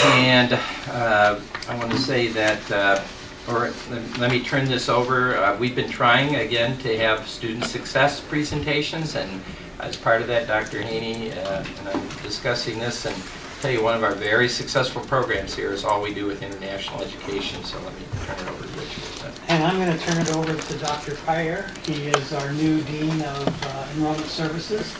And I want to say that, or let me turn this over. We've been trying again to have student success presentations, and as part of that, Dr. Haney and I'm discussing this, and tell you one of our very successful programs here is All We Do with International Education. So let me turn it over to Richard. And I'm going to turn it over to Dr. Peyer. He is our new Dean of Enrollment Services.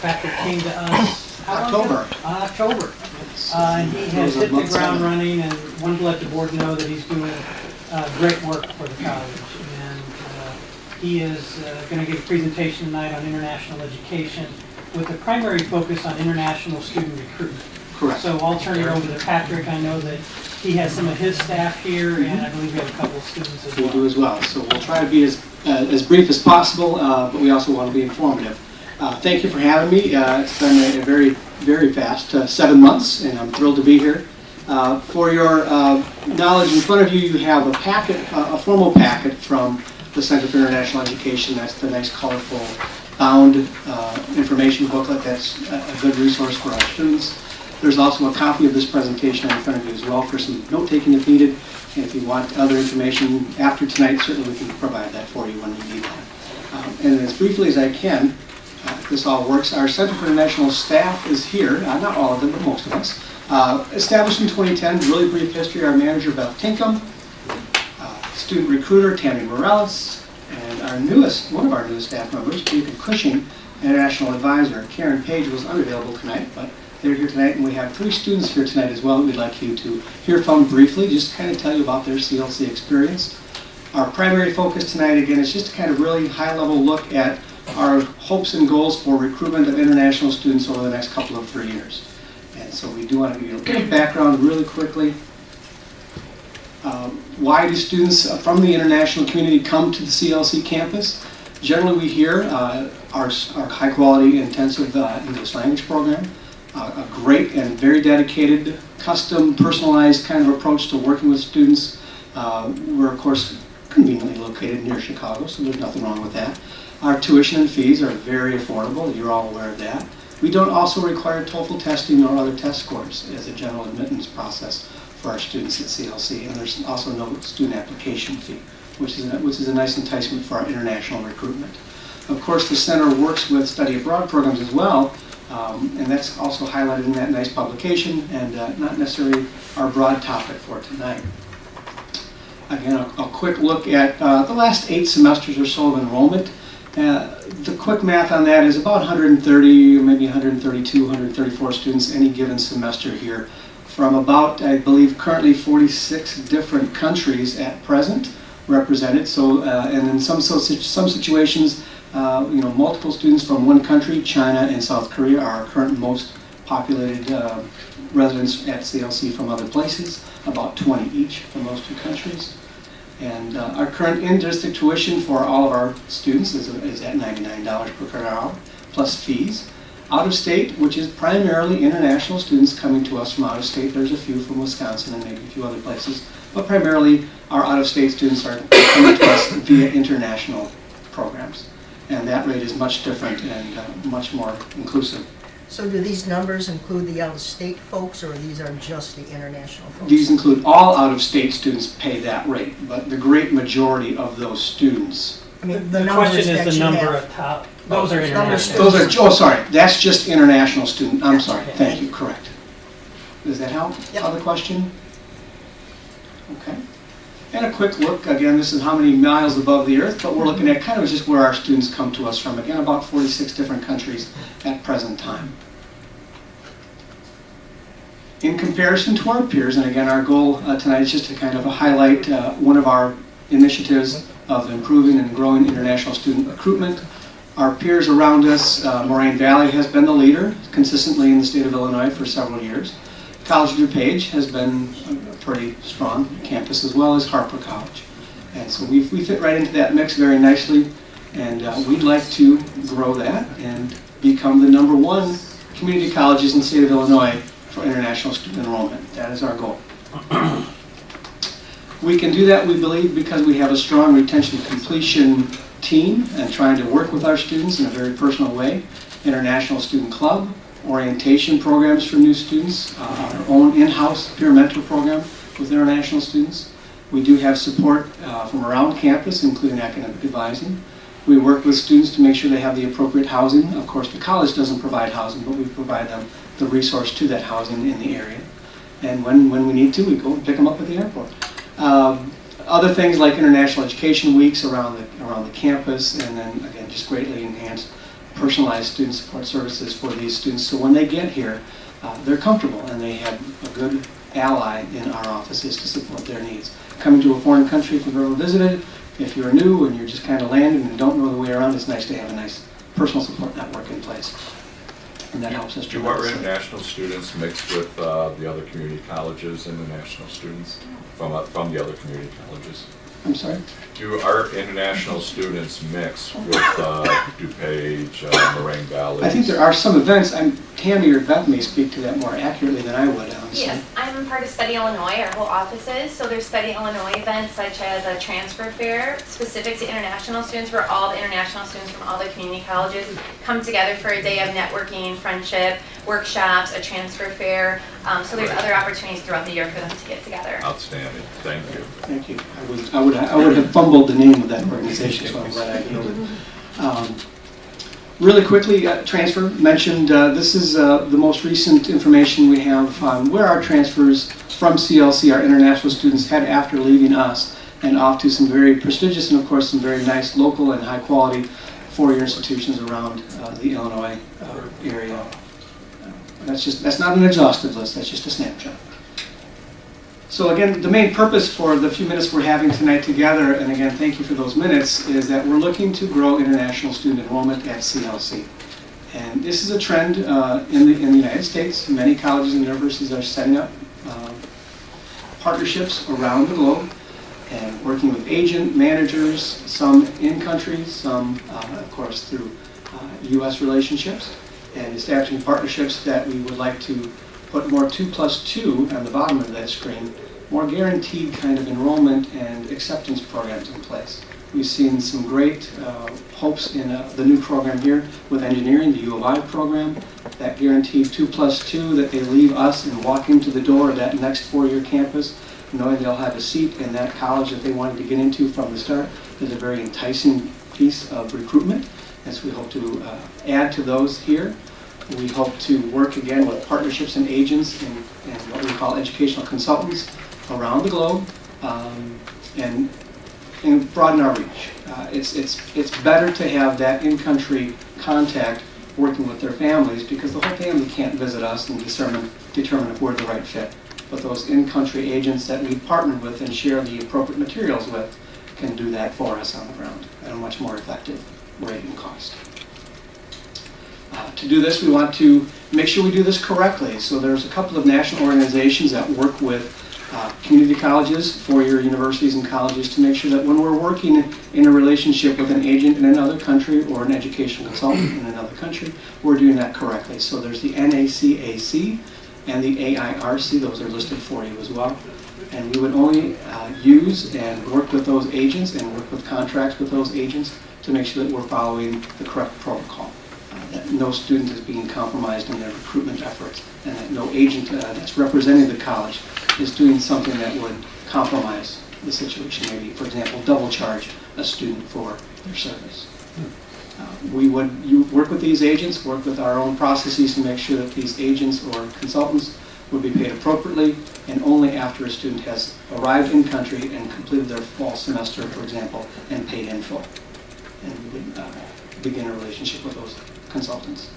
Patrick came to us October. He has hit the ground running, and wanted to let the board know that he's doing great work for the college. And he is going to give a presentation tonight on international education with a primary focus on international student recruitment. Correct. So I'll turn it over to Patrick. I know that he has some of his staff here, and I believe we have a couple of students as well. We do as well. So we'll try to be as brief as possible, but we also want to be informative. Thank you for having me. It's been a very, very fast 7 months, and I'm thrilled to be here. For your knowledge, in front of you, you have a packet, a formal packet from the Center for International Education. That's the nice, colorful, bound information booklet. That's a good resource for our students. There's also a copy of this presentation in front of you as well for some note-taking if needed. And if you want other information after tonight, certainly we can provide that for you when you need that. And as briefly as I can, if this all works, our Center for International staff is here, not all of them, but most of us. Established in 2010, really brief history, our manager, Beth Tinkham, student recruiter, Tammy Morales, and our newest, one of our newest staff members, Jacob Cushing, international advisor. Karen Page was unavailable tonight, but they're here tonight, and we have 3 students here tonight as well that we'd like you to hear from briefly, just to kind of tell you about their CLC experience. Our primary focus tonight, again, is just to kind of really high-level look at our hopes and goals for recruitment of international students over the next couple of 3 years. And so we do want to give you a little background really quickly. Why do students from the international community come to the CLC campus? Generally, we hear our high-quality intensive English language program, a great and very dedicated, custom, personalized kind of approach to working with students. We're, of course, conveniently located near Chicago, so there's nothing wrong with that. Our tuition and fees are very affordable. You're all aware of that. We don't also require TOEFL testing or other test scores as a general admittance process for our students at CLC. And there's also no student application fee, which is a nice enticement for our international recruitment. Of course, the center works with study abroad programs as well, and that's also highlighted in that nice publication, and not necessarily our broad topic for tonight. Again, a quick look at the last 8 semesters or so of enrollment. The quick math on that is about 130, maybe 132, 134 students any given semester here from about, I believe, currently 46 different countries at present represented. So, and in some situations, multiple students from one country, China and South Korea, are our current most populated residents at CLC from other places, about 20 each from those 2 countries. And our current in-district tuition for all of our students is at $99 per credit hour, plus fees. Out of state, which is primarily international students coming to us from out of state. There's a few from Wisconsin and maybe a few other places, but primarily our out-of-state students are coming to us via international programs. And that rate is much different and much more inclusive. So do these numbers include the out-of-state folks, or these are just the international folks? These include all out-of-state students pay that rate, but the great majority of those students. I mean, The question is the number at top. Those are international. That's just international student. I'm sorry, thank you, correct. Does that help? Yep. Other question? Okay. And a quick look, again, this is how many miles above the earth, but we're looking at kind of just where our students come to us from. Again, about 46 different countries at present time. In comparison to our peers, and again, our goal tonight is just to kind of highlight one of our initiatives of improving and growing international student recruitment. Our peers around us, Moraine Valley has been the leader consistently in the state of Illinois for several years. College of DuPage has been a pretty strong campus, as well as Harper College. And so we fit right into that mix very nicely, and we'd like to grow that and become the #1 community colleges in the state of Illinois for international student enrollment. That is our goal. We can do that, we believe, because we have a strong retention completion team and trying to work with our students in a very personal way. International Student Club, orientation programs for new students, our own in-house peer mentor program with international students. We do have support from around campus, including academic advising. We work with students to make sure they have the appropriate housing. Of course, the college doesn't provide housing, but we provide them the resource to that housing in the area. And when we need to, we go and pick them up at the airport. Other things like international education weeks around the campus, and then again, just greatly enhanced personalized student support services for these students. So when they get here, they're comfortable and they have a good ally in our offices to support their needs. Coming to a foreign country, if you've ever visited, if you're new and you're just kind of landing and don't know the way around, it's nice to have a nice personal support network in place. And that helps us Do our tremendously. international students mix with the other community colleges and international students from the other community colleges? I'm sorry? Do our international students mix with DuPage, Moraine Valley? I think there are some events. Tammy or Beth may speak to that more accurately than I would. Honestly. Yes, I'm part of Study Illinois, our whole office is. So there's Study Illinois events such as a transfer fair specific to international students where all the international students from all the community colleges come together for a day of networking, friendship, workshops, a transfer fair. So there's other opportunities throughout the year for them to get together. Outstanding. Thank you. Thank you. I would have fumbled the name of that organization, so I'm glad I yielded. Really quickly, transfer mentioned. This is the most recent information we have on where our transfers from CLC, our international students, head after leaving us and off to some very prestigious and, of course, some very nice local and high-quality four-year institutions around the Illinois area. That's not an exhaustive list. That's just a snapshot. So again, the main purpose for the few minutes we're having tonight together, and again, thank you for those minutes, is that we're looking to grow international student enrollment at CLC. And this is a trend in the United States. Many colleges and universities are setting up partnerships around the globe and working with agent managers, some in country, some, of course, through U.S. relationships, and establishing partnerships that we would like to put more 2+2 on the bottom of that screen, more guaranteed kind of enrollment and acceptance programs in place. We've seen some great hopes in the new program here with engineering, the U of I program, that guaranteed 2+2 that they leave us and walk into the door of that next four-year campus, knowing they'll have a seat in that college that they wanted to get into from the start. Is a very enticing piece of recruitment, as we hope to add to those here. We hope to work again with partnerships and agents and what we call educational consultants around the globe and broaden our reach. It's better to have that in-country contact working with their families because the whole family can't visit us and determine if we're the right fit. But those in-country agents that we partner with and share the appropriate materials with can do that for us on the ground at a much more effective rate and cost. To do this, we want to make sure we do this correctly. So there's a couple of national organizations that work with community colleges, four-year universities and colleges to make sure that when we're working in a relationship with an agent in another country or an educational consultant in another country, we're doing that correctly. So there's the NACAC and the AIRC. Those are listed for you as well. And we would only use and work with those agents and work with contracts with those agents to make sure that we're following the correct protocol. That no student is being compromised in their recruitment efforts, and that no agent that's representing the college is doing something that would compromise the situation. Maybe, for example, double charge a student for their service. We would work with these agents, work with our own processes to make sure that these agents or consultants would be paid appropriately, and only after a student has arrived in country and completed their fall semester, for example, and paid in full. And we would begin a relationship with those consultants.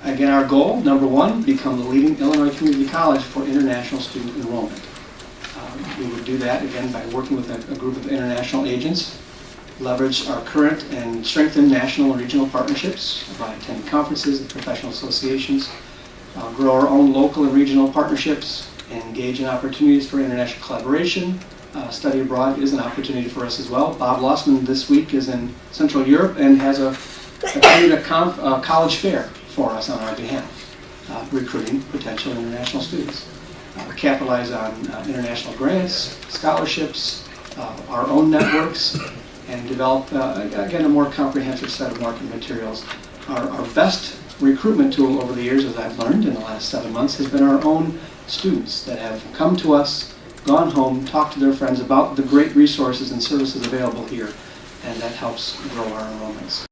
Again, our goal, number one, become the leading Illinois community college for international student enrollment. We would do that, again, by working with a group of international agents, leverage our current and strengthen national and regional partnerships by attending conferences and professional associations, grow our own local and regional partnerships, engage in opportunities for international collaboration. Study abroad is an opportunity for us as well. Bob Lossman this week is in Central Europe and has attended a college fair for us on our behalf, recruiting potential international students. Capitalize on international grants, scholarships, our own networks, and develop, again, a more comprehensive set of marketing materials. Our best recruitment tool over the years, as I've learned in the last 7 months, has been our own students that have come to us, gone home, talked to their friends about the great resources and services available here, and that helps grow our enrollments.